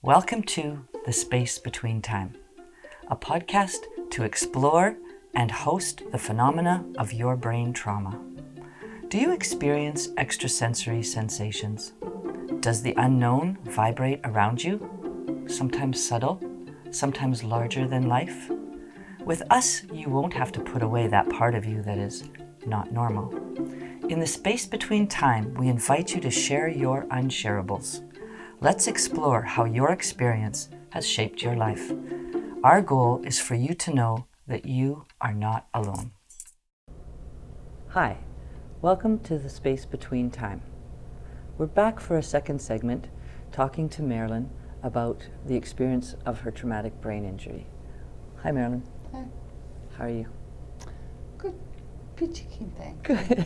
Welcome to The Space Between Time, a podcast to explore and host the phenomena of your brain trauma. Do you experience extrasensory sensations? Does the unknown vibrate around you? Sometimes subtle, sometimes larger than life? With us, you won't have to put away that part of you that is not normal. In the space between time, we invite you to share your unshareables. Let's explore how your experience has shaped your life. Our goal is for you to know that you are not alone. Hi, welcome to the space between time. We're back for a second segment, talking to Marilyn about the experience of her traumatic brain injury. Hi, Marilyn. Hi. How are you? Good. Peachy keen thing. Good.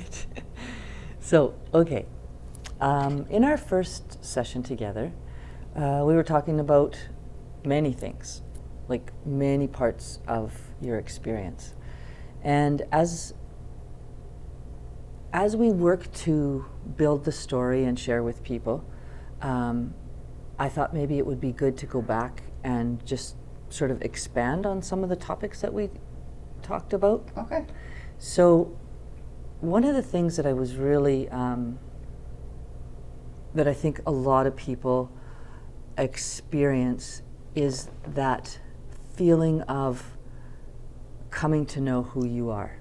So, okay. In our first session together, we were talking about many things, like many parts of your experience. And as we work to build the story and share with people, I thought maybe it would be good to go back and just sort of expand on some of the topics that we talked about. Okay. So one of the things that I was really that I think a lot of people experience is that feeling of coming to know who you are,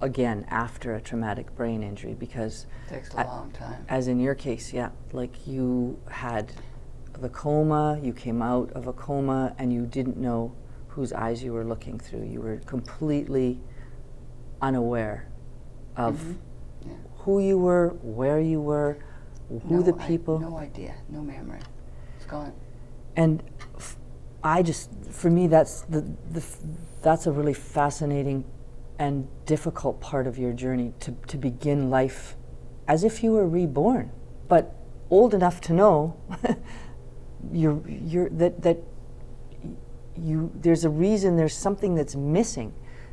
again, after a traumatic brain injury, because Takes a long time. as in your case, yeah, like you had the coma, you came out of a coma, and you didn't know whose eyes you were looking through. You were completely unaware of who you were, where you were, who the people. No idea, no memory. It's gone. And for me, that's that's a really fascinating and difficult part of your journey, to begin life as if you were reborn, but old enough to know there's a reason, there's something that's missing.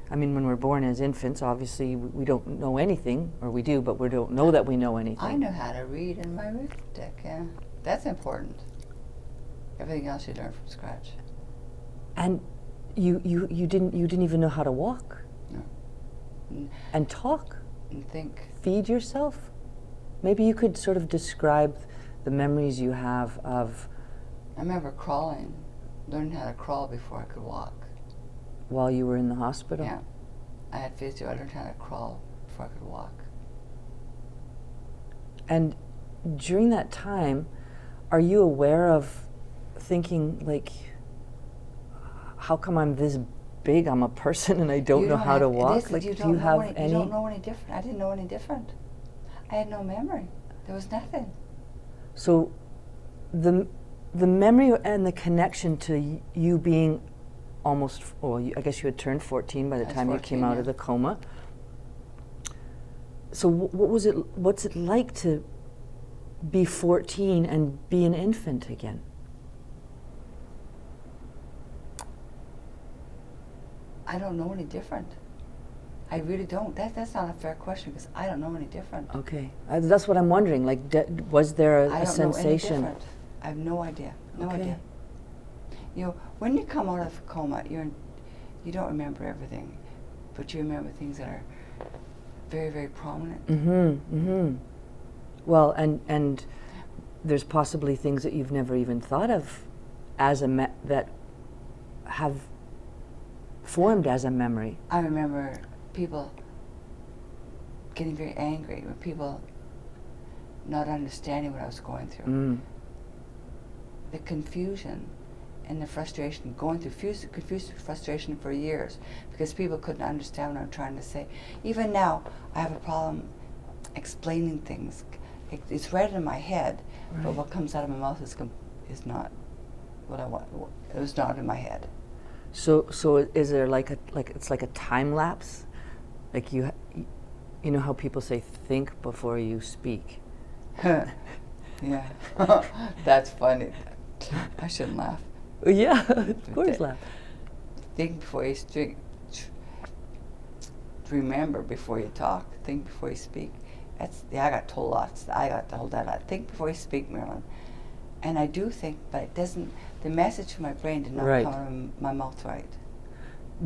I mean, when we're born as infants, obviously we don't know anything, or we do, but we don't know that we know anything. I know how to read in my arithmetic, yeah. That's important. Everything else you learn from scratch. And you didn't even know how to walk. No. And talk. And think. Feed yourself. Maybe you could sort of describe the memories you have of. I remember crawling, learning how to crawl before I could walk. While you were in the hospital? Yeah. I had physio, I learned how to crawl before I could walk. And during that time, are you aware of thinking, like, how come I'm this big? I'm a person and I don't know how to walk? Like, do you have any? You don't know any different. I didn't know any different. I had no memory. There was nothing. So the memory and the connection to you being almost, I guess you had turned 14 by the time 14, you came out of the coma. So what's it like to be 14 and be an infant again? I don't know any different. I really don't. That's not a fair question, because I don't know any different. Okay. That's what I'm wondering. Like, was there a sensation? I don't know any different. I have no idea. No idea. You know, when you come out of a coma, you don't remember everything, but you remember things that are very, very prominent. Well, and there's possibly things that you've never even thought of as that have formed as a memory. I remember people getting very angry, with people not understanding what I was going through. The confusion and the frustration, going through confused frustration for years, because people couldn't understand what I'm trying to say. Even now, I have a problem explaining things. It's right in my head, right, but what comes out of my mouth is not what I want. It was not in my head. So is there it's like a time lapse? Like you know how people say think before you speak? Yeah, that's funny. I shouldn't laugh. Yeah, of course laugh. Think before you speak. Remember before you talk. Think before you speak. I got told lots. I got told that. Think before you speak, Marilyn. And I do think, but it doesn't, the message from my brain did not Right. come out of my mouth right.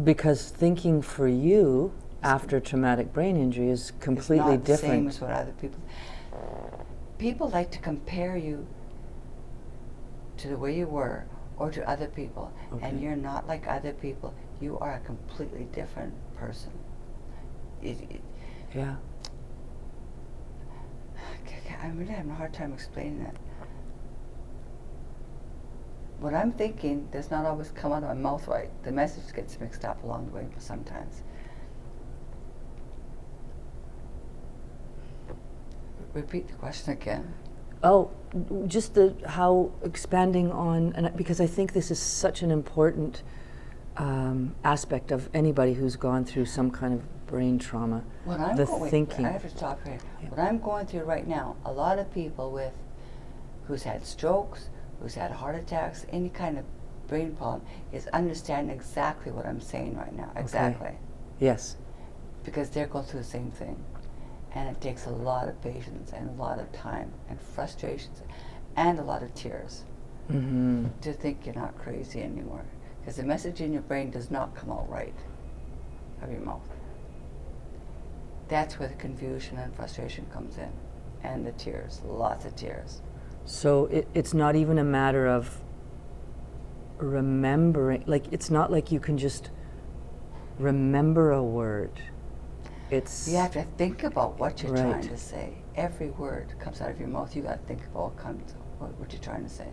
Because thinking for you after traumatic brain injury is completely It's not the same different. as what other people. People like to compare you to the way you were or to other people, and you're not like other people. You are a completely different person. Yeah. I'm really having a hard time explaining that. What I'm thinking does not always come out of my mouth right. The message gets mixed up along the way sometimes. Repeat the question again. Oh, just how expanding on, and because I think this is such an important aspect of anybody who's gone through some kind of brain trauma. What I'm the thinking. thinking. I have to stop here. Yeah. What I'm going through right now, a lot of people who's had strokes, who's had heart attacks, any kind of brain problem, is understanding exactly what I'm saying right now. Exactly. Okay. Yes. Because they're going through the same thing. And it takes a lot of patience and a lot of time and frustrations and a lot of tears to think you're not crazy anymore. Because the message in your brain does not come out right of your mouth. That's where the confusion and frustration comes in. And the tears, lots of tears. So it's not even a matter of remembering, like it's not like you can just remember a word. It's You have to think about what you're Right. trying to say. Every word comes out of your mouth. You got to think about what you're trying to say.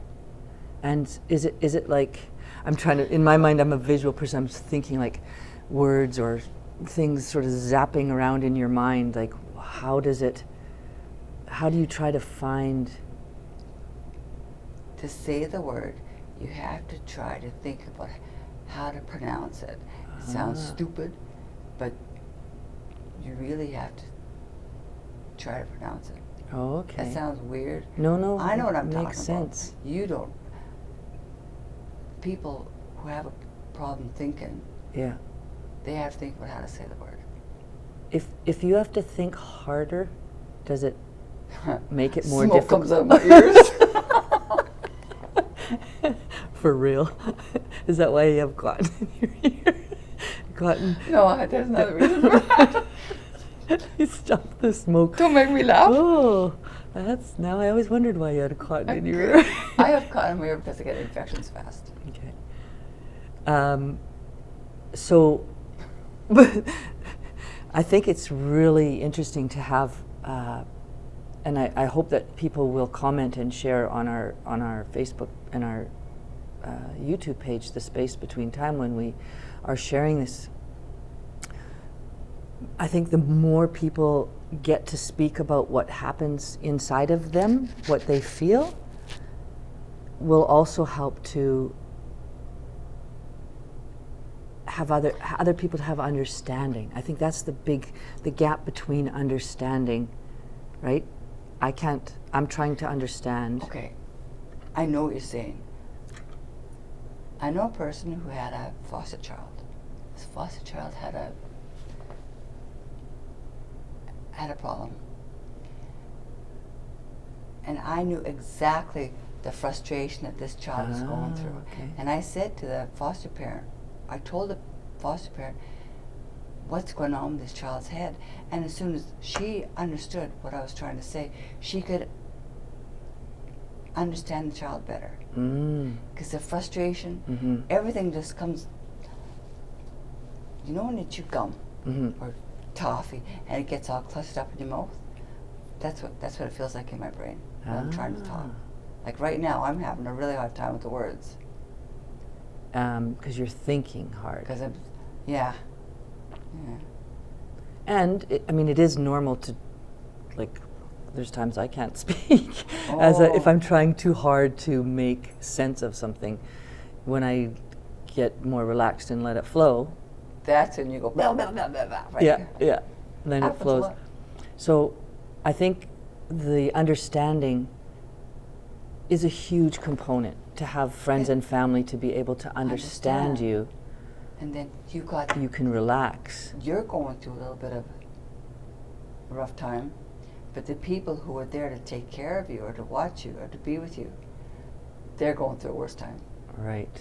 And is it like, I'm trying to, in my mind, I'm a visual person, I'm thinking like words or things sort of zapping around in your mind, like how do you try to find? To say the word, you have to try to think about how to pronounce it. It sounds stupid, but you really have to try to pronounce it. Oh, okay. That sounds weird. No, I know what I'm talking makes sense. about. You don't. People who have a problem thinking, Yeah. they have to think about how to say the word. If you have to think harder, does it make it more Smoke difficult? comes out of my ears. For real? Is that why you have cotton in your ear? Cotton. No, there's another reason for that. You stop the smoke. Don't make me laugh. Oh, now I always wondered why you had a cotton in your ear. I have cotton in my ear because I get infections fast. Okay. So, I think it's really interesting to have, and I hope that people will comment and share on our Facebook and our YouTube page, The Space Between Time, when we are sharing this. I think the more people get to speak about what happens inside of them, what they feel, will also help to have other people to have understanding. I think that's the gap between understanding, right? I'm trying to understand. Okay, I know what you're saying. I know a person who had a foster child. This foster child had a problem. And I knew exactly the frustration that this child was going through. Okay. And I said to the foster parent, I told the foster parent what's going on with this child's head. And as soon as she understood what I was trying to say, she could understand the child better. Because the frustration, everything just comes, you know when you chew gum or toffee and it gets all clustered up in your mouth? That's what it feels like in my brain when I'm trying to talk. Like right now, I'm having a really hard time with the words. Because you're thinking hard. Because yeah. And it is normal to, like, there's times I can't speak if I'm trying too hard to make sense of something. When I get more relaxed and let it flow, that's when you go blah blah blah blah blah. Right? Yeah. Then it flows. So, I think the understanding is a huge component, to have friends and family to be able to understand you. And then you can relax. You're going through a little bit of a rough time, but the people who are there to take care of you or to watch you or to be with you, they're going through a worse time. Right.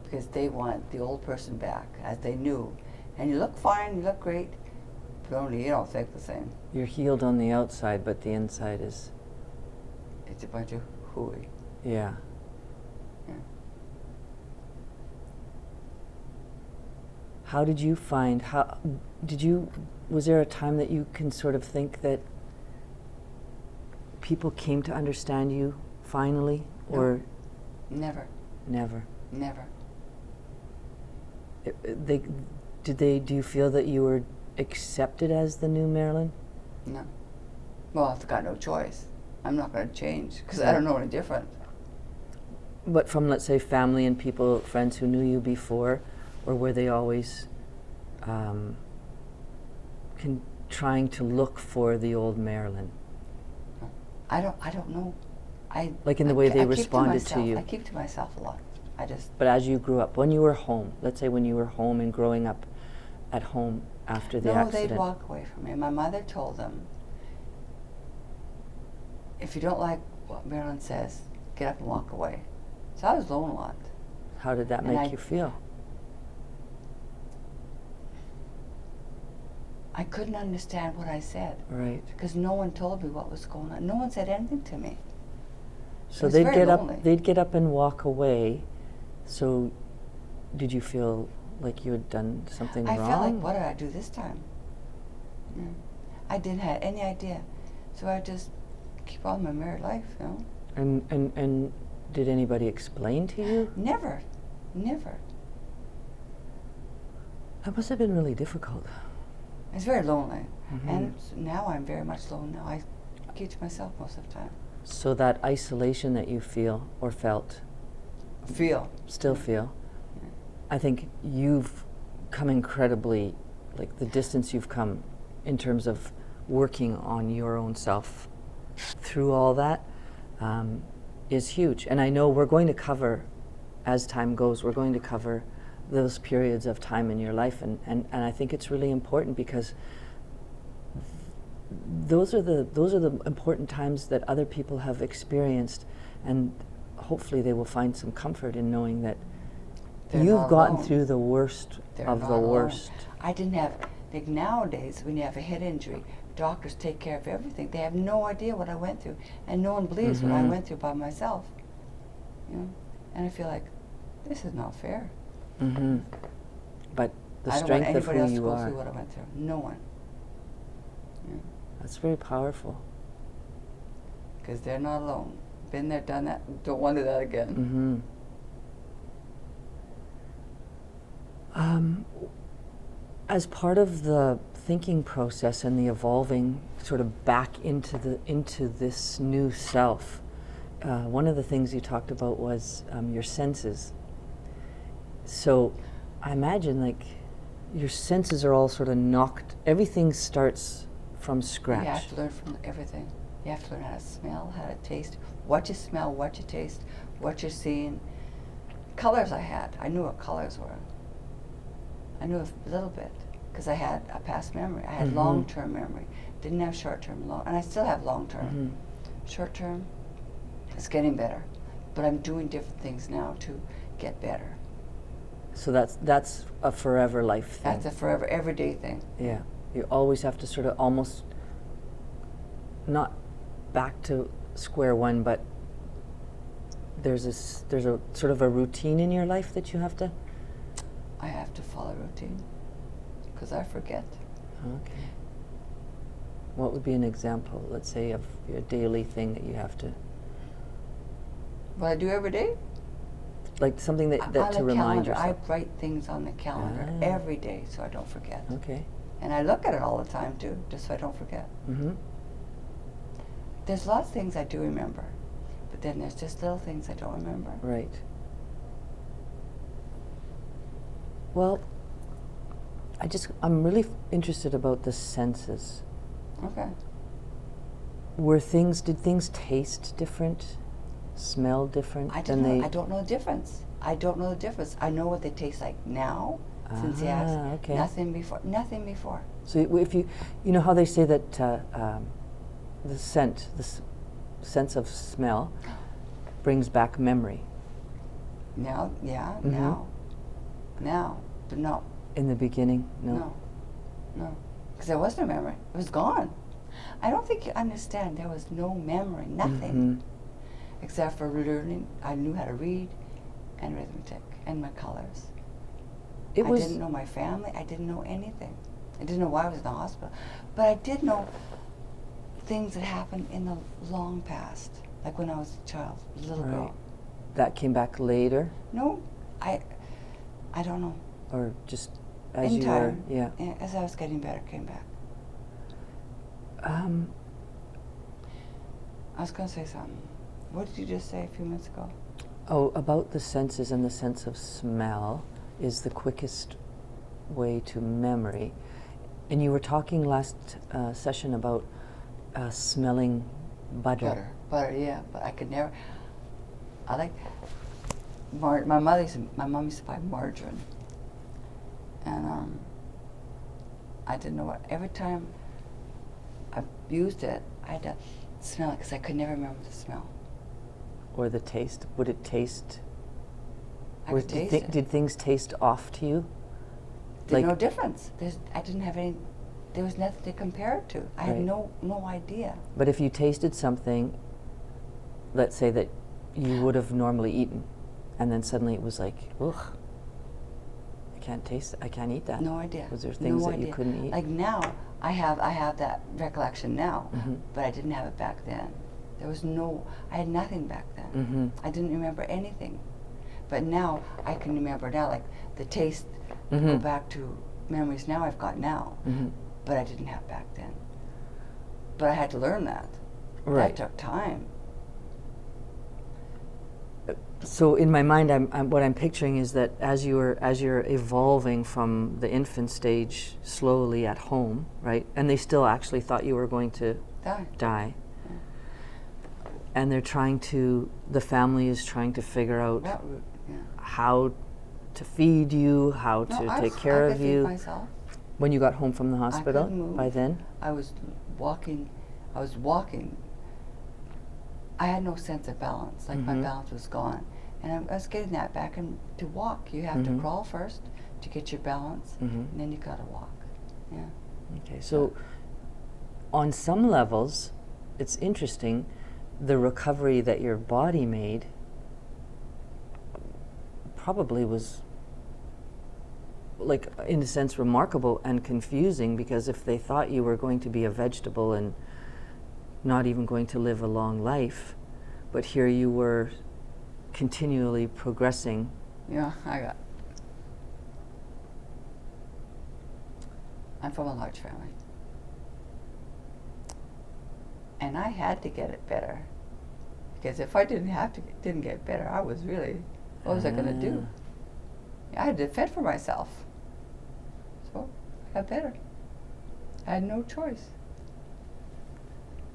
Because they want the old person back as they knew. And you look fine, you look great, but only you don't think the same. You're healed on the outside, but the inside is... It's a bunch of hooey. Yeah. Yeah. How did you find, was there a time that you can sort of think that people came to understand you finally? No. Or Never. never? Never. Do you feel that you were accepted as the new Marilyn? No. Well, I've got no choice. I'm not going to change because I Right. don't know any different. But from, let's say, family and people, friends who knew you before, or were they always trying to look for the old Marilyn? I don't know. Like in the way they I keep responded to you. I keep to myself a lot. But as you grew up, when you were home, let's say when you were home and growing up at home after the accident. They'd walk away from me. My mother told them, if you don't like what Marilyn says, get up and walk away. So I was alone a lot. How did that make you feel? I couldn't understand what I said. Right. Because no one told me what was going on. No one said anything to me. So they'd get up and walk away. So did you feel like you had done something wrong? I felt like, what did I do this time? I didn't have any idea. So I just keep on my married life, you know. And did anybody explain to you? Never. Never. That must have been really difficult. It's very lonely. Mm-hmm. And now I'm very much alone now. I keep to myself most of the time. So that isolation that you feel or felt, still feel, Yeah. I think you've come incredibly, like the distance you've come in terms of working on your own self through all that is huge. And I know we're going to cover, as time goes, we're going to cover those periods of time in your life, and I think it's really important because those are the important times that other people have experienced, and hopefully they will find some comfort in knowing that you've gotten through the worst of the worst. I didn't have, like nowadays when you have a head injury, doctors take care of everything. They have no idea what I went through, and no one believes what I went through by myself. You know, and I feel like this is not fair. Mm-hmm. But the I don't want strength of anybody who else to you go are. through what I went through. No one. Yeah. That's very powerful. Because they're not alone. Been there, done that. Don't want to do that again. Mm-hmm. As part of the thinking process and the evolving sort of back into this new self, one of the things you talked about was your senses. So I imagine like your senses are all sort of knocked, everything starts from scratch. You have to learn from everything. You have to learn how to smell, how to taste, what you smell, what you taste, what you're seeing. Colors I knew what colors were. I knew a little bit because I had a past memory. I had long-term memory. Didn't have short-term, and I still have long-term. Short-term, it's getting better, but I'm doing different things now to get better. So that's a forever life thing. That's a forever, everyday thing. Yeah, you always have to sort of almost not back to square one, but there's a sort of a routine in your life that you have to. I have to follow routine because I forget. Okay. What would be an example, let's say, of your daily thing that you have to? What I do every day? Like something that to remind yourself. I write things on the calendar every day so I don't forget. Okay. And I look at it all the time too, just so I don't forget. There's lots of things I do remember, but then there's just little things I don't remember. Right. Well, I'm really interested about the senses. Okay. Did things taste different? Smell different? I don't know the difference. I don't know the difference. I know what they taste like now, since he asked. Okay. Nothing before. So if you know how they say that the sense of smell brings back memory. Now, yeah, now, but no. In the beginning, No. Because there was no memory. It was gone. I don't think you understand. There was no memory, nothing. Except for learning. I knew how to read and arithmetic and my colors. I didn't know my family. I didn't know anything. I didn't know why I was in the hospital. But I did know things that happened in the long past, like when I was a child, a little girl. That came back later? No, I don't know. Or just as in you time, were, yeah. As I was getting better, it came back. I was going to say something. What did you just say a few minutes ago? Oh, about the senses, and the sense of smell is the quickest way to memory. And you were talking last session about smelling butter. Butter, yeah. But I could never. I like. My mom used to buy margarine, and I didn't know what. Every time I used it, I had to smell it because I could never remember the smell. Or the taste. Would it taste? I could taste it. Did things taste off to you? There's no difference. I didn't have any. There was nothing to compare it to. I had no idea. But if you tasted something, let's say that you would have normally eaten, and then suddenly it was like, ugh, I can't taste it. I can't eat that. No idea. Was there things that you couldn't eat? Like now, I have that recollection now, but I didn't have it back then. There was I had nothing back then. I didn't remember anything. But now, I can remember now, like the taste, go back to memories now I've got now, but I didn't have back then. But I had to learn that. Right. That took time. So in my mind, what I'm picturing is that as you're evolving from the infant stage slowly at home, right? And they still actually thought you were going to die. Yeah. And the family is trying to figure out how to feed you, how to take care of you. I could feed myself. When you got home from the hospital, I could move. by then? I was walking. I had no sense of balance, like my balance was gone. And I was getting that back. And to walk, you have to crawl first to get your balance, and then you gotta walk. Yeah. Okay, so on some levels, it's interesting, the recovery that your body made probably was, like, in a sense, remarkable and confusing, because if they thought you were going to be a vegetable and not even going to live a long life, but here you were continually progressing. Yeah, I'm from a large family. And I had to get it better. Because if I didn't get better, I was really, what was I going to do? I had to fend for myself. So I got better. I had no choice.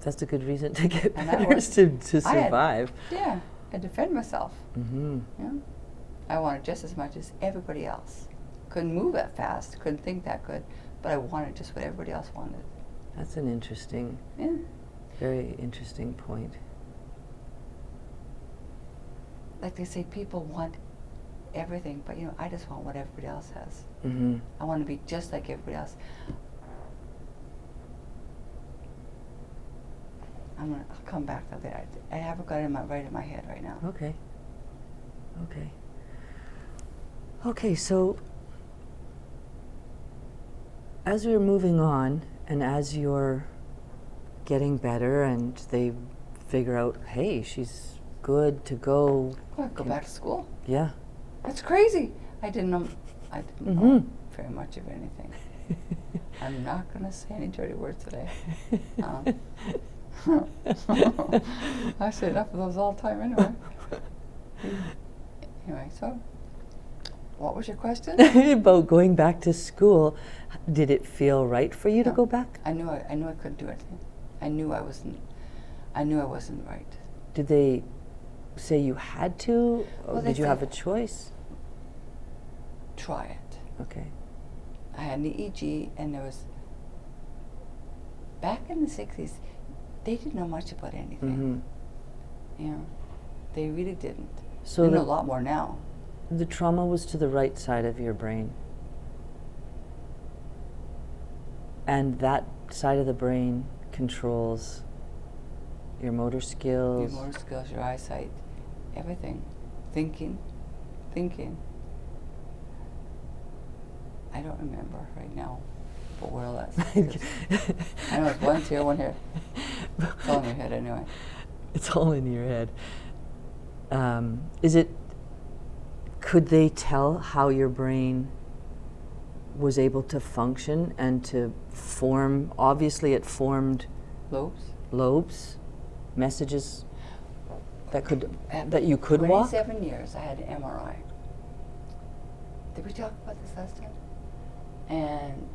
That's a good reason to get better, to survive. I had to defend myself. Mm-hmm. Yeah. I wanted just as much as everybody else. Couldn't move that fast, couldn't think that good, but I wanted just what everybody else wanted. That's an interesting, very interesting point. Like they say, people want everything, but I just want what everybody else has. Mm-hmm. I want to be just like everybody else. I'll come back to that. I haven't got it right in my head right now. Okay, so as we're moving on, and as you're getting better, and they figure out, hey, she's good to go. Go back to school. Yeah. That's crazy. I didn't know very much of anything. I'm not going to say any dirty words today. I say enough of those all the time anyway. Anyway, so what was your question? About going back to school. Did it feel right for you to go back? I knew I couldn't do anything. I knew I wasn't right. Did they say you had to? Or did you have a choice? Try it. Okay. I had an EEG, and there was, back in the 60s, they didn't know much about anything. They really didn't. So they know a lot more now. The trauma was to the right side of your brain. And that side of the brain controls your motor skills. Your motor skills, your eyesight, everything. Thinking. I don't remember right now, but where that's. I know it's one's here, one here. It's all in your head anyway. It's all in your head. Could they tell how your brain was able to function and to form? Obviously it formed lobes, messages that you could walk? 27 years I had an MRI. Did we talk about this last time? And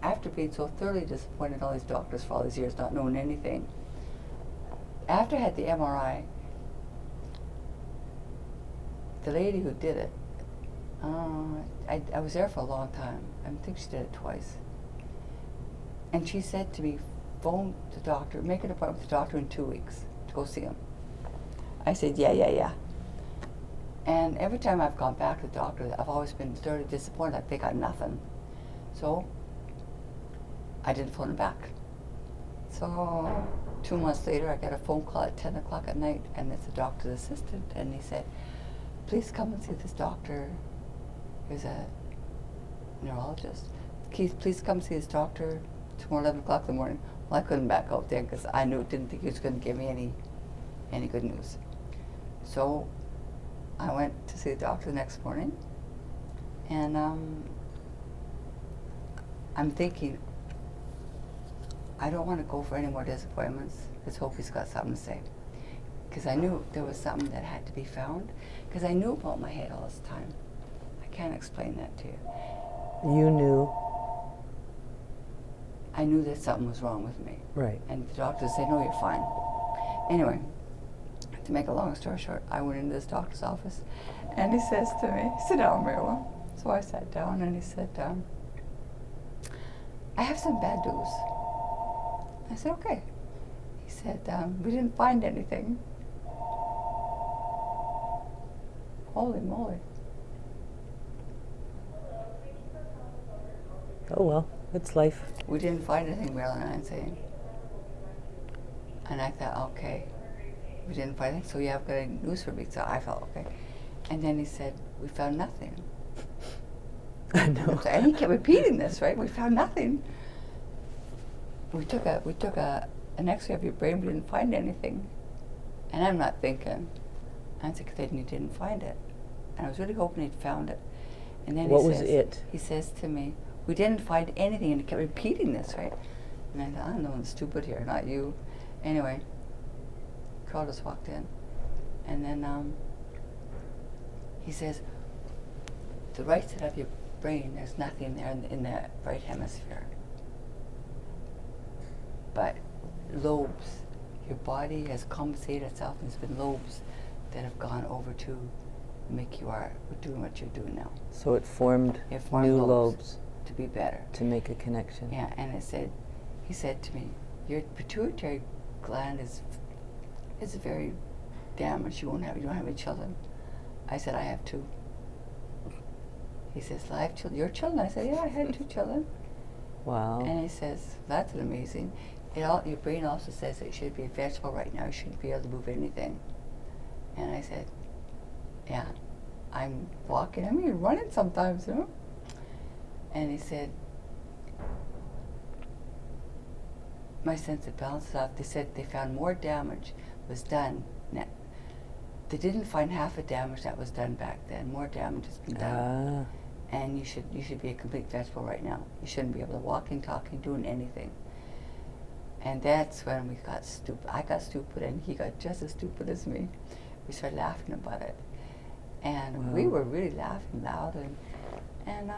after being so thoroughly disappointed in all these doctors for all these years, not knowing anything, after I had the MRI, the lady who did it, I was there for a long time. I think she did it twice. And she said to me, phone the doctor, make an appointment with the doctor in 2 weeks to go see him. I said, yeah. And every time I've gone back to the doctor, I've always been thoroughly disappointed, like they got nothing. So I didn't phone him back. So 2 months later, I got a phone call at 10 o'clock at night, and it's a doctor's assistant, and he said, please come and see this doctor. He's a neurologist. Keith, please come see this doctor tomorrow 11 o'clock in the morning. Well, I couldn't back out there because I didn't think he was going to give me any good news. So I went to see the doctor the next morning, and I'm thinking, I don't want to go for any more disappointments. Let's hope he's got something to say. Because I knew there was something that had to be found. Because I knew about my head all this time. I can't explain that to you. You knew? I knew that something was wrong with me. Right. And the doctor said, no, you're fine. Anyway, to make a long story short, I went into this doctor's office, and he says to me, sit down, Marilyn. So I sat down, and he said, I have some bad news. I said, okay. He said, we didn't find anything. Holy moly. Oh well, it's life. We didn't find anything, Marilyn and I saying. And I thought, okay, we didn't find anything, so you have got any news for me. So I felt okay. And then he said, we found nothing. I know. And he kept repeating this, right? We found nothing. We took an X-ray of your brain, we didn't find anything. And I'm not thinking. I said, then you didn't find it. And I was really hoping he'd found it. And then what was it? He says to me, we didn't find anything, and he kept repeating this, right? And I thought, I'm the one stupid here, not you. Anyway, Carl just walked in. And then he says, the right side of your brain, there's nothing there in the right hemisphere. But lobes, your body has compensated itself, and there's been lobes that have gone over to make you are doing what you're doing now. So it formed new lobes to be better. To make a connection. Yeah, and he said to me, your pituitary gland is very damaged. You don't have any children. I said, I have 2. He says, I have children. Your children? I said, yeah, I had 2 children. Wow. And he says, that's amazing. Your brain also says that you should be a vegetable right now. You shouldn't be able to move anything. And I said, yeah, I'm walking. I mean, running sometimes, you know? And he said, my sense of balance is off. They said they found more damage was done. They didn't find half the damage that was done back then. More damage has been done. And you should be a complete vegetable right now. You shouldn't be able to walking, talking, doing anything. And that's when we got stupid. I got stupid, and he got just as stupid as me. We started laughing about it. And we were really laughing loud. And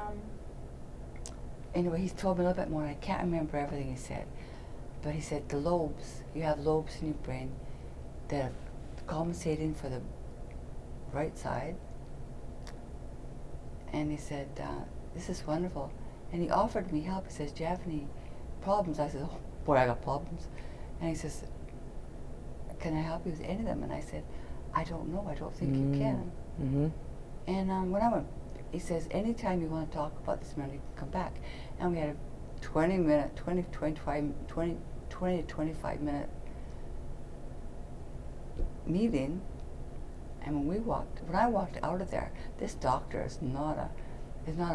anyway, he told me a little bit more. I can't remember everything he said. But he said the lobes, you have lobes in your brain that are compensating for the right side. And he said, this is wonderful. And he offered me help. He says, do you have any problems? I said, oh, boy, I got problems. And he says, can I help you with any of them? And I said, I don't know. I don't think you can. Mm-hmm. And when I went, he says, anytime you want to talk about this, man, you can come back. And we had a 20 to 25 minute meeting. And when I walked out of there, this doctor is not a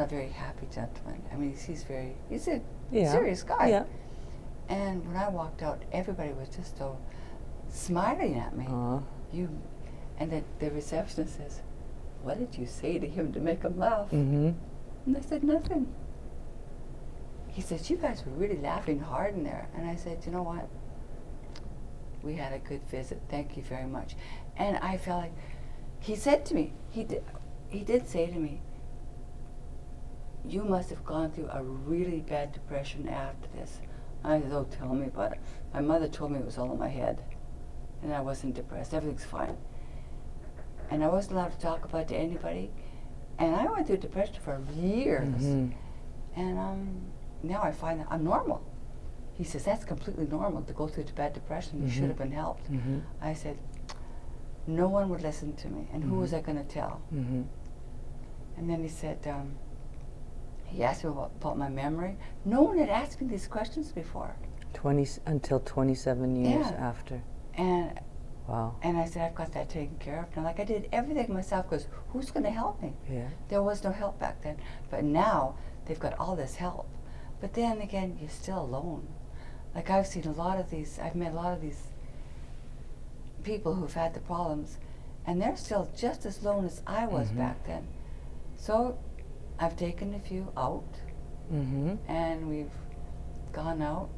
very happy gentleman. I mean, he's a serious guy. Yeah. And when I walked out, everybody was just so smiling at me. And the receptionist says, what did you say to him to make him laugh? Mm-hmm. And I said, nothing. He says, you guys were really laughing hard in there. And I said, you know what? We had a good visit. Thank you very much. And I felt like, he said to me, he did say to me, you must have gone through a really bad depression after this. I said, oh, tell me about it. My mother told me it was all in my head. And I wasn't depressed. Everything's fine. And I wasn't allowed to talk about it to anybody. And I went through depression for years. Mm-hmm. And now I find that I'm normal. He says, that's completely normal to go through bad depression. You should have been helped. Mm-hmm. I said, no one would listen to me. And who was I going to tell? Mm-hmm. And then he said, he asked me about my memory. No one had asked me these questions before. Until 27 years Yeah. after. And Wow. and I said, I've got that taken care of. And I did everything myself because who's going to help me? Yeah. There was no help back then. But now they've got all this help. But then again, you're still alone. Like I've met a lot of these people who've had the problems, and they're still just as alone as I was back then. So I've taken a few out, Mm-hmm. and we've gone out,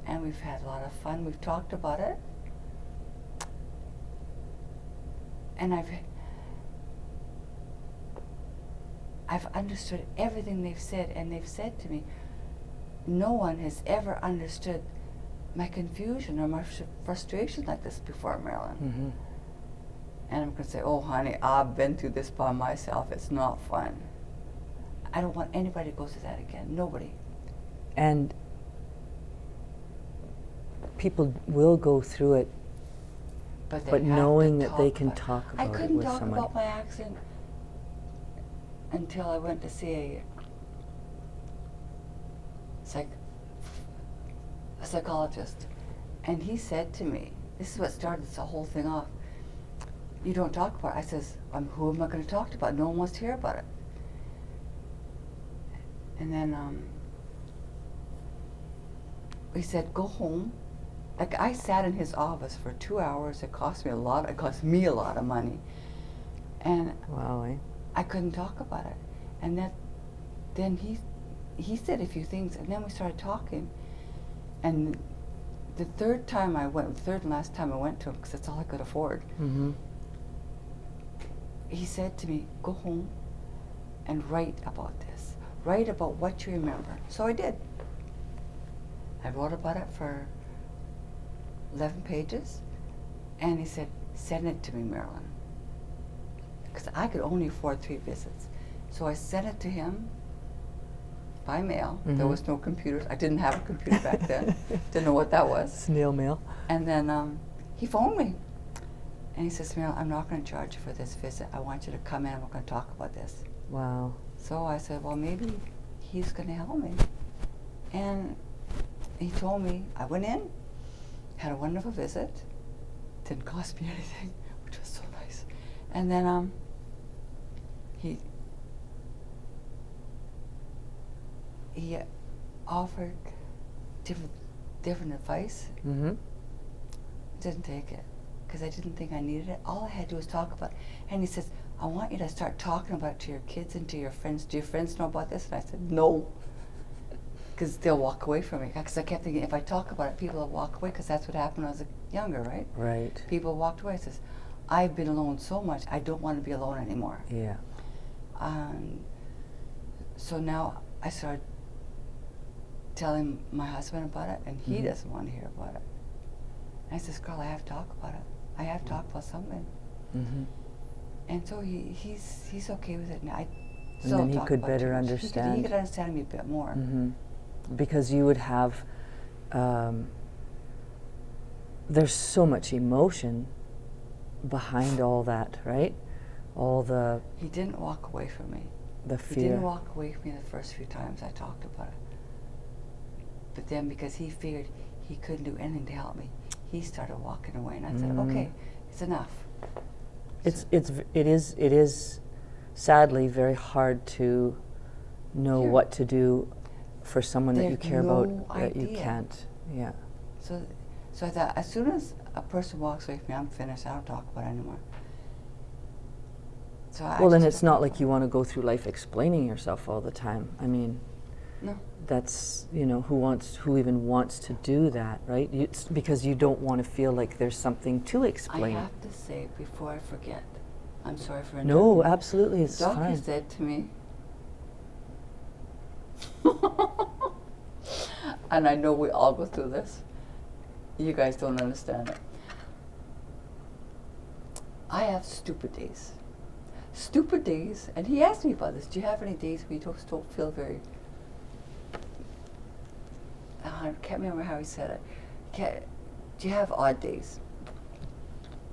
and we've had a lot of fun. We've talked about it. And I've understood everything they've said, and they've said to me, no one has ever understood my confusion or my frustration like this before, Marilyn. Mm-hmm. And I'm going to say, oh, honey, I've been through this by myself. It's not fun. I don't want anybody to go through that again. Nobody. And people will go through it, but knowing that they can talk about it with somebody. I couldn't talk about my accident until I went to see a psychologist. And he said to me, this is what started this whole thing off, you don't talk about it. I says, who am I going to talk about? No one wants to hear about it. And then he said, go home. Like I sat in his office for 2 hours. It cost me a lot of money. And Wow, eh? I couldn't talk about it. And then he said a few things, and then we started talking. And the third and last time I went to him, because that's all I could afford, Mm-hmm. he said to me, go home and write about this. Write about what you remember. So I did. I wrote about it for 11 pages, and he said, send it to me, Marilyn. Because I could only afford 3 visits. So I sent it to him by mail. Mm-hmm. There was no computers. I didn't have a computer back then. Didn't know what that was. Snail mail. And then he phoned me. And he says, Marilyn, I'm not going to charge you for this visit. I want you to come in and we're going to talk about this. Wow. So I said, well, maybe he's going to help me. And he told me, I went in, had a wonderful visit. Didn't cost me anything, which was so nice. And then he offered different advice. Mm-hmm. Didn't take it because I didn't think I needed it. All I had to do was talk about it. And he says, I want you to start talking about it to your kids and to your friends. Do your friends know about this? And I said, no, because they'll walk away from me. Because I kept thinking, if I talk about it, people will walk away, because that's what happened when I was younger, right? Right. People walked away. I says, I've been alone so much, I don't want to be alone anymore. Yeah. So now I started telling my husband about it, and he doesn't want to hear about it. And I says, girl, I have to talk about it. I have to talk about something. Mm-hmm. And so he's okay with it. And I And then he could better understand. He could understand me a bit more. Mm-hmm. Because you would have there's so much emotion behind all that, right? All the He didn't walk away from me. the He fear. didn't walk away from me the first few times I talked about it. But then because he figured he couldn't do anything to help me, he started walking away, and I said, okay, it's enough. It is sadly very hard to know Sure. what to do for someone that you There's care no about that you idea. can't. Yeah. So I thought, as soon as a person walks away from me, I'm finished. I don't talk about it anymore. So Well, then just it's took not it. like you want to go through life explaining yourself all the time. I mean, No. that's, who even wants to do that, right? It's because you don't want to feel like there's something to I explain. have to say, before I forget, I'm sorry for No, interrupting. absolutely, it's The doctor fine. said to me, and I know we all go through this. You guys don't understand it. I have stupid days. Stupid days, and he asked me about this. Do you have any days where you just don't feel very... I can't remember how he said it. Do you have odd days?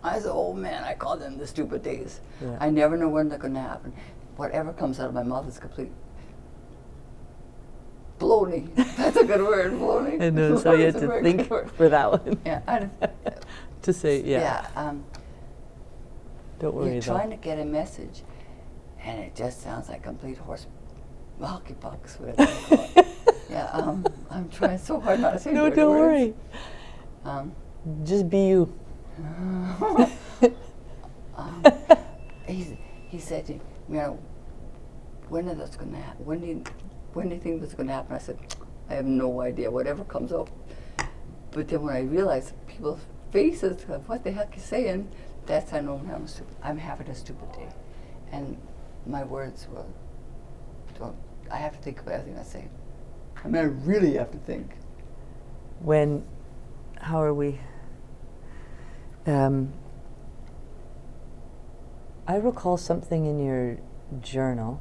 I said, oh man, I call them the stupid days. Yeah. I never know when they're going to happen. Whatever comes out of my mouth is complete baloney. That's a good word, baloney. I know, so you had It's a to very think good word. for that one. Yeah, To say, don't worry you're though. trying to get a message, and it just sounds like complete horse hockey pucks, whatever you call it. Yeah, I'm trying so hard not to say No, dirty don't words. worry. Just be you. He said to me, when is this going to happen? When do you think this is going to happen? I said, I have no idea, whatever comes up. But then when I realized people's faces, what the heck is saying, that's how I know I'm having a stupid day. And my words I have to think about everything I say. I mean, I really have to think. How are we? I recall something in your journal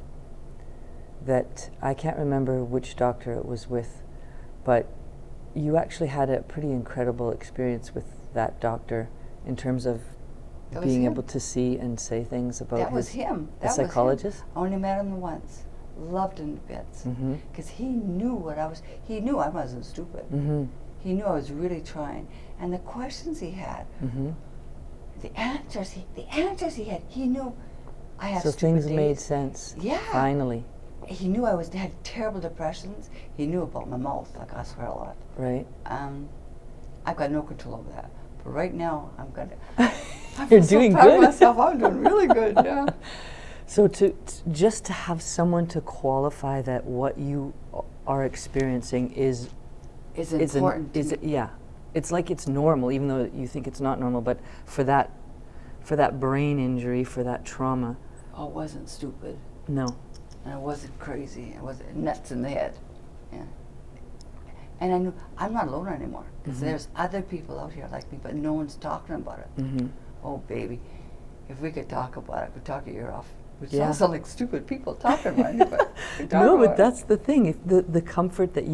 that I can't remember which doctor it was with, but you actually had a pretty incredible experience with that doctor in terms of being able to see and say things about that was him. The psychologist? I only met him once. Loved him to bits. Because he knew he knew I wasn't stupid. He knew I was really trying. And the questions he had, the answers he had, he knew I had so stupid things days. made sense. Yeah. Finally. He knew I had terrible depressions. He knew about my mouth. Like, I swear a lot. Right. I've got no control over that. But right now, I'm gonna. You're doing so proud of good. myself. I'm doing really good. Yeah. So just to have someone to qualify that what you are experiencing is important. Yeah, it's like it's normal, even though you think it's not normal. But for that brain injury, for that trauma, I wasn't stupid. no. And I wasn't crazy. I wasn't nuts in the head. Yeah. And I knew I'm not alone anymore. Because there's other people out here like me, but no one's talking about it. Oh, baby, if we could talk about it, we'd talk your ear off. We sound like stupid people talking about it, but no, but that's the thing. If the comfort that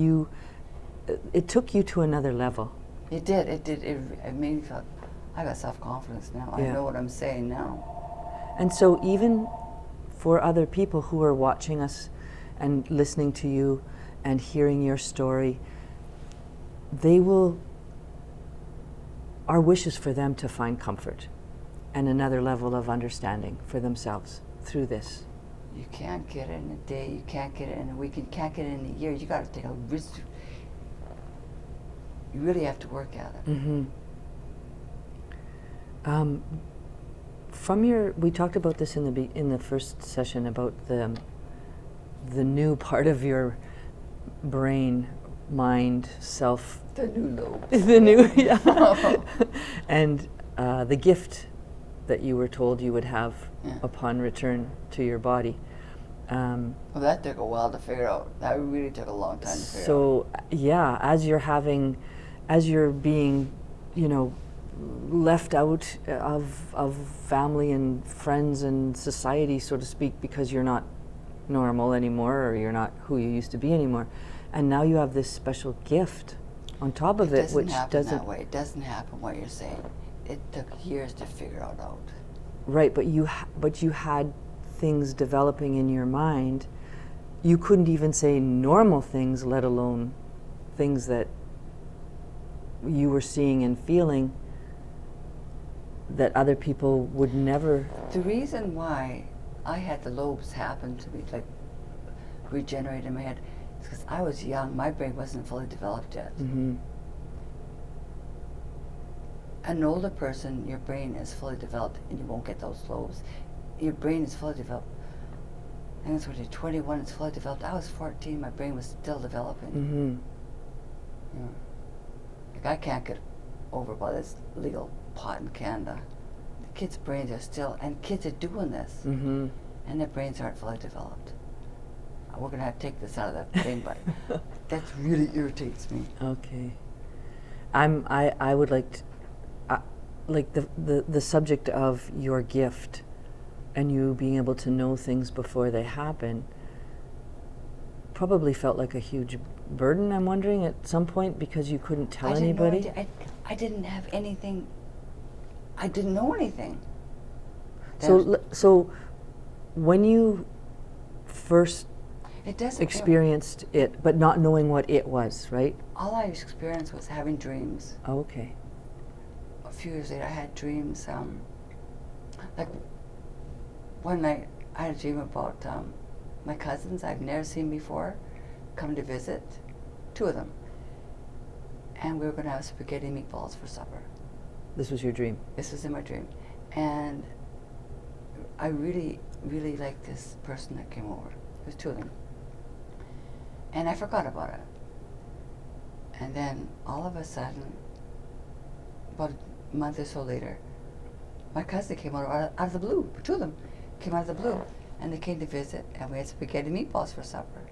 it took you to another level. It did. It made me feel. I got self-confidence now. Yeah. I know what I'm saying now. And so even for other people who are watching us and listening to you and hearing your story, our wish is for them to find comfort and another level of understanding for themselves through this. You can't get it in a day. You can't get it in a week. You can't get it in a year. You got to take a risk. You really have to work at it. We talked about this in the first session about the new part of your brain, mind, self. The new lobe. The new, yeah. And the gift that you were told you would have upon return to your body. Well, that took a while to figure out. That really took a long time to figure out. So, yeah, as you're being, left out of family and friends and society, so to speak, because you're not normal anymore, or you're not who you used to be anymore, and now you have this special gift on top of it, which doesn't happen that way. It doesn't happen what you're saying. It took years to figure it out. Right, but you had things developing in your mind. You couldn't even say normal things, let alone things that you were seeing and feeling that other people would never. The reason why I had the lobes happen to me, like regenerate in my head, is because I was young. My brain wasn't fully developed yet. Mm-hmm. An older person, your brain is fully developed and you won't get those lobes. Your brain is fully developed. I think it's when you're 21, it's fully developed. I was 14, my brain was still developing. Mm-hmm. You know, like I can't get over about this legal pot in Canada. The kids' brains are still, and kids are doing this, Mm-hmm. and their brains aren't fully developed. We're going to have to take this out of the thing, but that really irritates me. Okay. I would like to, like the subject of your gift and you being able to know things before they happen probably felt like a huge burden, I'm wondering, at some point, because you couldn't tell anybody. I didn't have anything. I didn't know anything. So when you first experienced it, but not knowing what it was, right? All I experienced was having dreams. Oh, okay. A few years later, I had dreams. Like one night, I had a dream about my cousins I've never seen before come to visit, 2 of them, and we were going to have spaghetti meatballs for supper. This was your dream? This was in my dream, and I really, really liked this person that came over. There was 2 of them, and I forgot about it. And then all of a sudden, about a month or so later, my cousin came out of the blue. 2 of them came out of the blue, and they came to visit, and we had spaghetti meatballs for supper.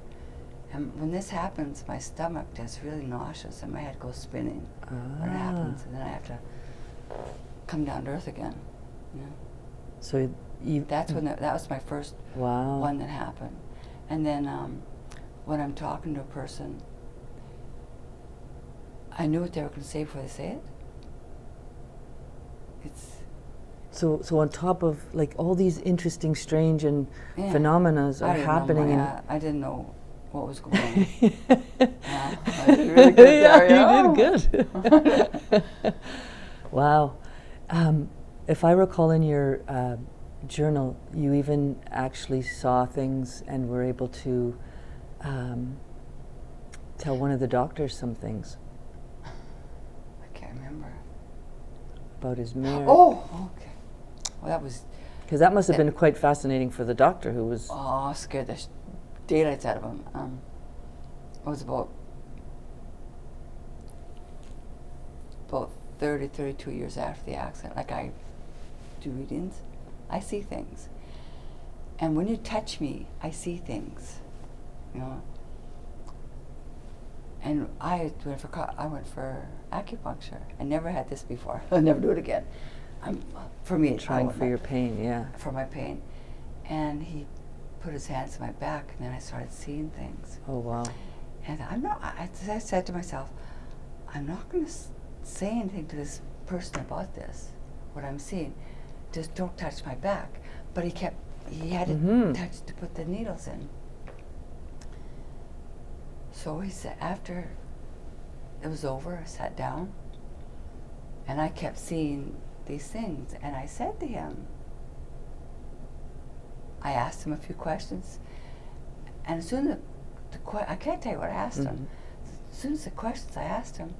And when this happens, my stomach gets really nauseous, and my head goes spinning when it happens, and then I have to come down to earth again. You know? So that's when that was my first one that happened. And then when I'm talking to a person, I knew what they were going to say before they say it. It's so on top of like all these interesting, strange and phenomena are happening. I didn't know what was going on. I did really good there. You did good. Wow. If I recall in your journal, you even actually saw things and were able to tell one of the doctors some things. I can't remember. About his marriage. Oh, okay. Well, that was... Because that must have been quite fascinating for the doctor who was... Oh, scared the daylights out of him. It was about 30, 32 years after the accident. Like, I do readings, I see things. And when you touch me, I see things, you know. And I went for acupuncture. I never had this before. I'll never do it again. For me, trying for your pain, yeah. For my pain. And he put his hands to my back, and then I started seeing things. Oh, wow. And I said to myself, I'm not going to say anything to this person about this, what I'm seeing. Just don't touch my back. But he had to touch to put the needles in. So he said, after it was over, I sat down, and I kept seeing these things. And I said to him, I asked him a few questions, and as soon as I can't tell you what I asked him. As soon as the questions I asked him,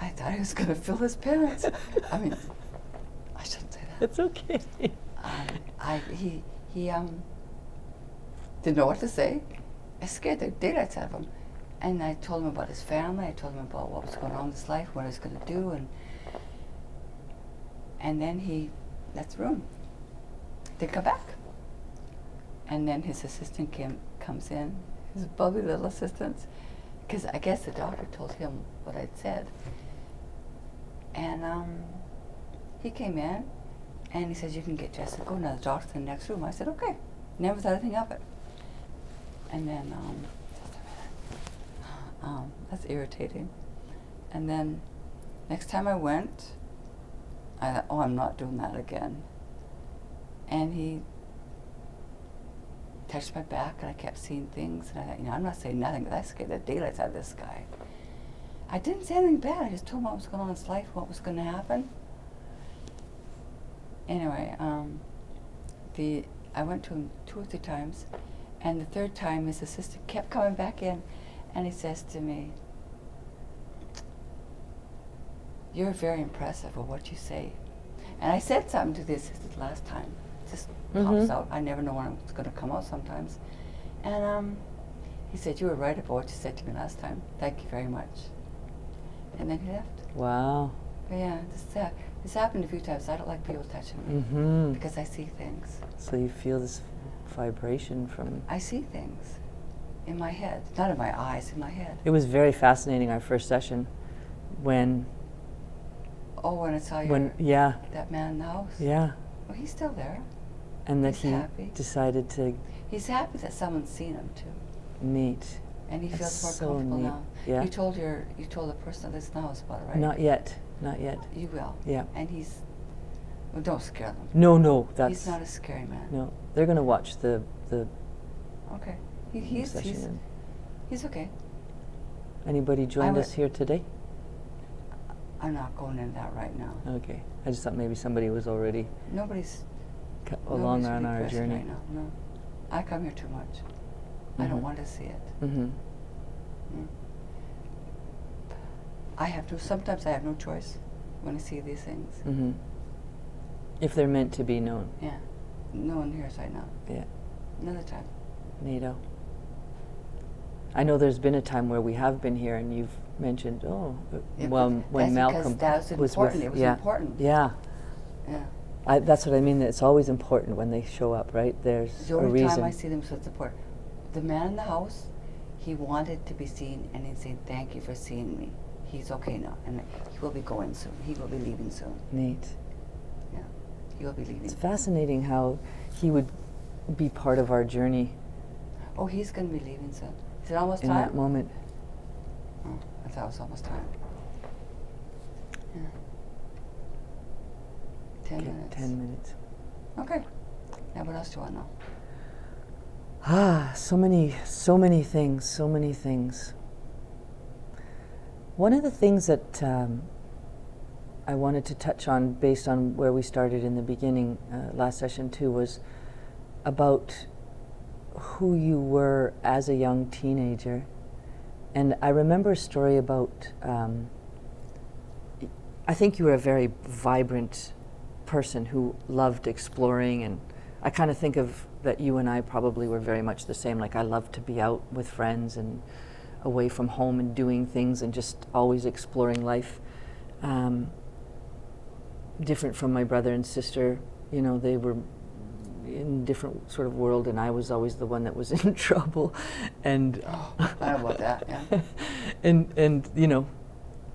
I thought he was going to fill his pants. I mean, I shouldn't say that. It's okay. He didn't know what to say. I scared the daylights out of him. And I told him about his family. I told him about what was going on in his life, what he was going to do. And then he left the room. Didn't come back. And then his assistant comes in, his bubbly little assistant, because I guess the doctor told him what I'd said. And he came in, and he says, you can get Jessica, go now, the doctor's in the next room. I said, okay. Never thought anything of it. And then, just a minute. That's irritating. And then next time I went, I thought, oh, I'm not doing that again. And he touched my back, and I kept seeing things. And I thought, you know, I'm not saying nothing, because I scared the daylights out of this guy. I didn't say anything bad. I just told him what was going on in his life, what was going to happen. Anyway, I went to him 2 or 3 times, and the third time his assistant kept coming back in, and he says to me, "You're very impressive with what you say." And I said something to the assistant last time. It just pops out. I never know when it's going to come out sometimes. And he said, "You were right about what you said to me last time. Thank you very much." And then he left. Wow. But yeah, this happened a few times. I don't like people touching me because I see things. So you feel this vibration from... I see things in my head. Not in my eyes, in my head. It was very fascinating, our first session, when... Oh, when I saw that man in the house? Yeah. Well, he's still there. And that He's happy. decided to... He's happy that someone's seen him, too. Neat. And he That's feels more so comfortable neat. now. Yeah. You told the person that lives in the house about it, right? Not yet. Not yet. You will. Yeah. And well, don't scare them. No, that's... He's not a scary man. No. They're going to watch the Okay. He's okay. Anybody joined us here today? I'm not going into that right now. Okay. I just thought maybe somebody was already Nobody's along on our present journey. right now. No. I come here too much. I don't want to see it. Sometimes I have no choice when I see these things. If they're meant to be known. Yeah. No one hears right now. Yeah. Another time. NATO. I know there's been a time where we have been here, and you've mentioned, when Malcolm that was important. It was important. Yeah. Yeah. That's what I mean. It's always important when they show up, right? There's the a reason. only time I see them, so it's important. The man in the house, he wanted to be seen, and he'd say, "Thank you for seeing me. He's okay now, and he will be going soon. He will be leaving soon." Neat. Yeah, he will be leaving. It's fascinating how he would be part of our journey. Oh, he's going to be leaving soon. Is it almost time? In that moment. Oh, I thought it was almost time. Yeah. 10 minutes. 10 minutes. Okay. Now what else do you want to know? So many things. One of the things that I wanted to touch on, based on where we started in the beginning, last session too, was about who you were as a young teenager. And I remember a story about, I think you were a very vibrant person who loved exploring, and I kind of think of that you and I probably were very much the same. Like, I loved to be out with friends and away from home and doing things and just always exploring life. Different from my brother and sister, you know, they were in different sort of world, and I was always the one that was in trouble. And I know about that, yeah. and you know,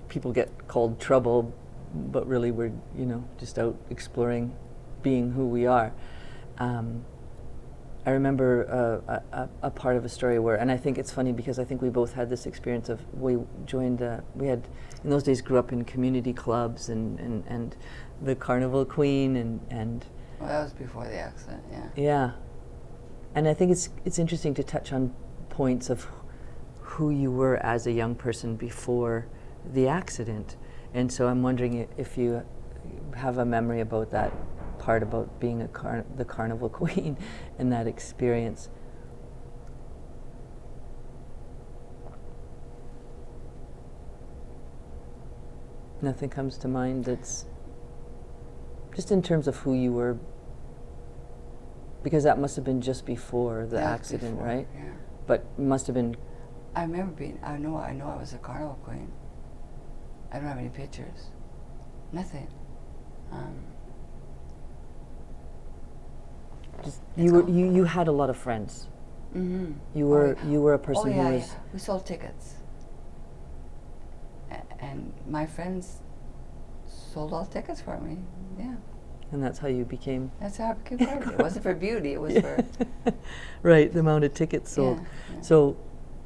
people get called trouble, but really we're, you know, just out exploring, being who we are. I remember a part of a story where, and I think it's funny because I think we both had this experience of, we had, in those days, grew up in community clubs and the Carnival Queen and well, that was before the accident, yeah. Yeah. And I think it's interesting to touch on points of who you were as a young person before the accident. And so I'm wondering if you have a memory about that part, about being the Carnival Queen and that experience. Nothing comes to mind that's just in terms of who you were, because that must have been just before the accident, before, right? Yeah. But must have been. I remember being. I know. I was a Carnival Queen. I don't have any pictures. Nothing. You had a lot of friends. Mm-hmm. You were a person who was. Yeah. We sold tickets, and my friends sold all the tickets for me. Yeah. And that's how you became. That's how I became part of it. It wasn't for beauty. It was for. Right, the amount of tickets sold. Yeah. So,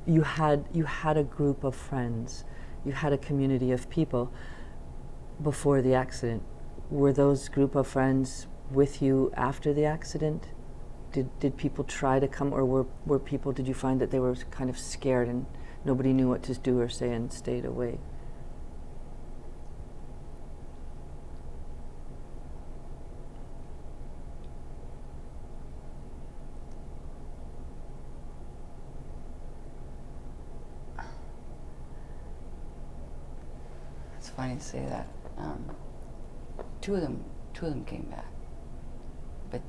you had a group of friends, you had a community of people before the accident. Were those group of friends with you after the accident? Did people try to come, or were people, did you find that they were kind of scared and nobody knew what to do or say and stayed away? It's funny to say that. Two of them came back, but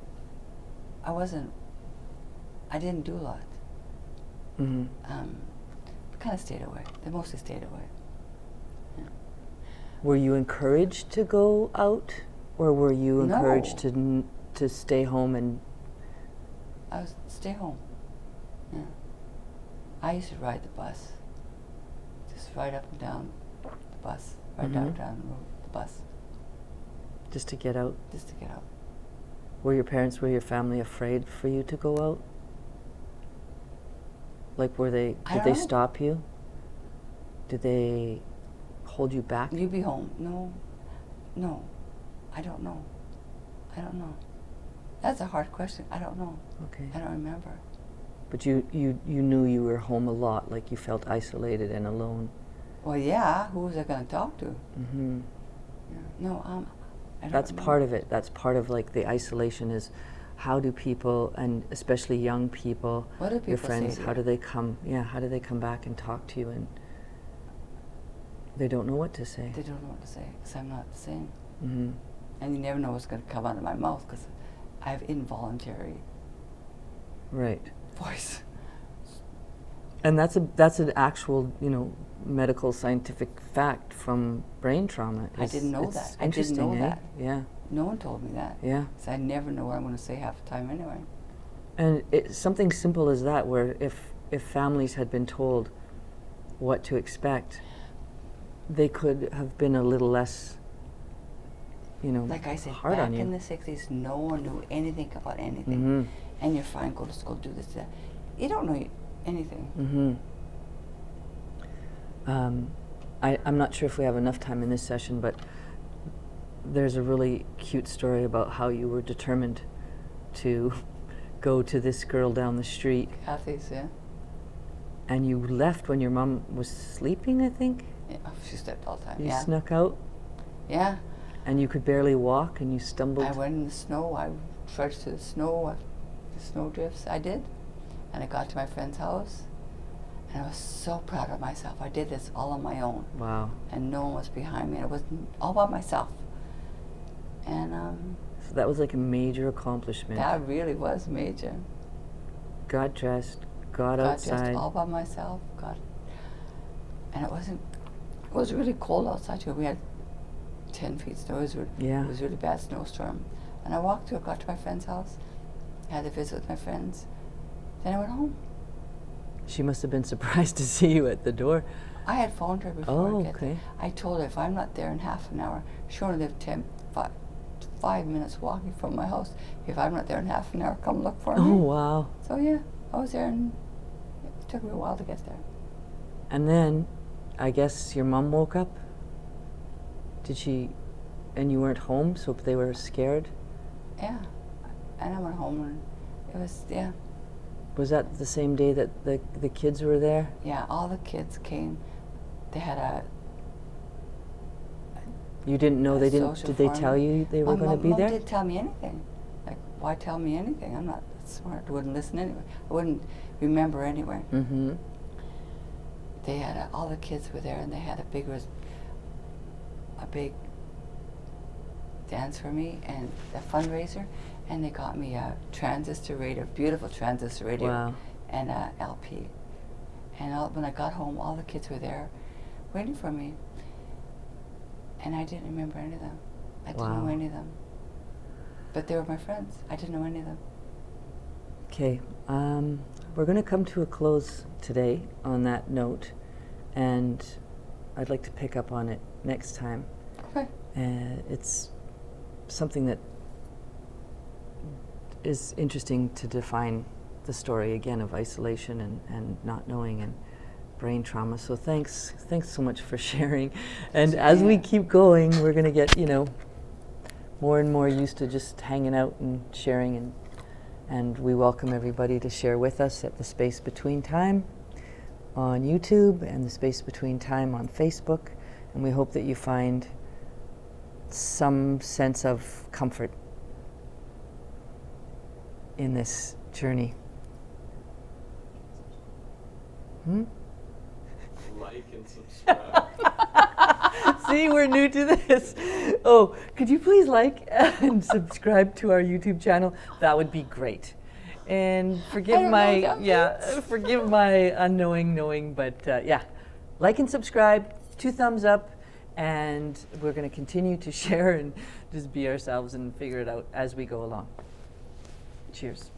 I didn't do a lot. Mm-hmm. Kind of stayed away. They mostly stayed away. Yeah. Were you encouraged to go out, or were you encouraged No. to stay home and? I was stay home. Yeah. I used to ride the bus. Just ride up and down the bus. Ride down the road, the bus. Just to get out? Just to get out. Were your family afraid for you to go out? Like, did they stop you? Did they hold you back? You be home. No. I don't know. That's a hard question. I don't know. Okay. I don't remember. But you knew you were home a lot, like you felt isolated and alone. Well, yeah. Who was I going to talk to? Mm-hmm. Yeah. No, I don't That's remember. part of it. That's part of like the isolation is, how do people, and especially young people, What do people your friends, say to how you? do they come? Yeah, how do they come back and talk to you? And they don't know what to say. They don't know what to say because I'm not the same. Mm-hmm. And you never know what's going to come out of my mouth because I have involuntary Right. voice. And that's an actual, medical scientific fact from brain trauma. I didn't know It's that. I didn't know interesting, eh? that. Yeah. No one told me that. Yeah. So I never know what I'm going to say half the time anyway. And it's something simple as that, where if families had been told what to expect, they could have been a little less, Like I said, hard back on you. in the 60s, no one knew anything about anything. Mm-hmm. And you're fine, go to school, do this, that. You don't know anything. Mm-hmm. I'm not sure if we have enough time in this session, but there's a really cute story about how you were determined to go to this girl down the street. Kathy's, yeah. And you left when your mom was sleeping, I think? Yeah, she slept all the time. You Yeah. snuck out? Yeah. And you could barely walk and you stumbled? I went in the snow. I trudged through the snow, the snow drifts. I did. And I got to my friend's house. And I was so proud of myself. I did this all on my own. Wow. And no one was behind me. I was all by myself. And So that was like a major accomplishment. that really was major. Got dressed, got Got outside. dressed all by myself. And it was really cold outside too. We had 10 feet snow. It was a really bad snowstorm. And I walked through, got to my friend's house, had a visit with my friends. Then I went home. She must have been surprised to see you at the door. I had phoned her before I get okay. there. I told her if I'm not there in half an hour, she only lived 5 minutes walking from my house. If I'm not there in half an hour, come look for me. Oh, wow. So yeah, I was there, and it took me a while to get there. And then, I guess your mom woke up? And you weren't home, so they were scared? Yeah, and I went home, and it was, yeah. Was that the same day that the kids were there? Yeah, all the kids came. They had You didn't know they didn't? social Did they forum. tell you they were going to be Mom there? didn't tell me anything. Like, why tell me anything? I'm not that smart. I wouldn't listen anyway. I wouldn't remember anyway. Mm-hmm. They had all the kids were there, and they had a big dance for me and a fundraiser, and they got me a transistor radio, beautiful transistor radio, Wow. and a LP. And when I got home, all the kids were there, waiting for me, and I didn't remember any of them. I didn't know Wow. any of them, but they were my friends. I didn't know any of them. Okay, we're going to come to a close today on that note, and I'd like to pick up on it next time. Okay. It's something that is interesting to define the story again of isolation and not knowing, and brain trauma. So thanks so much for sharing. And as we keep going, we're going to get, more and more used to just hanging out and sharing, and we welcome everybody to share with us at the Space Between Time on YouTube and the Space Between Time on Facebook, and we hope that you find some sense of comfort in this journey. Like and subscribe. See, we're new to this. Oh, could you please like and subscribe to our YouTube channel? That would be great. And forgive my unknowing knowing, but like and subscribe, 2 thumbs up, and we're going to continue to share and just be ourselves and figure it out as we go along. Cheers.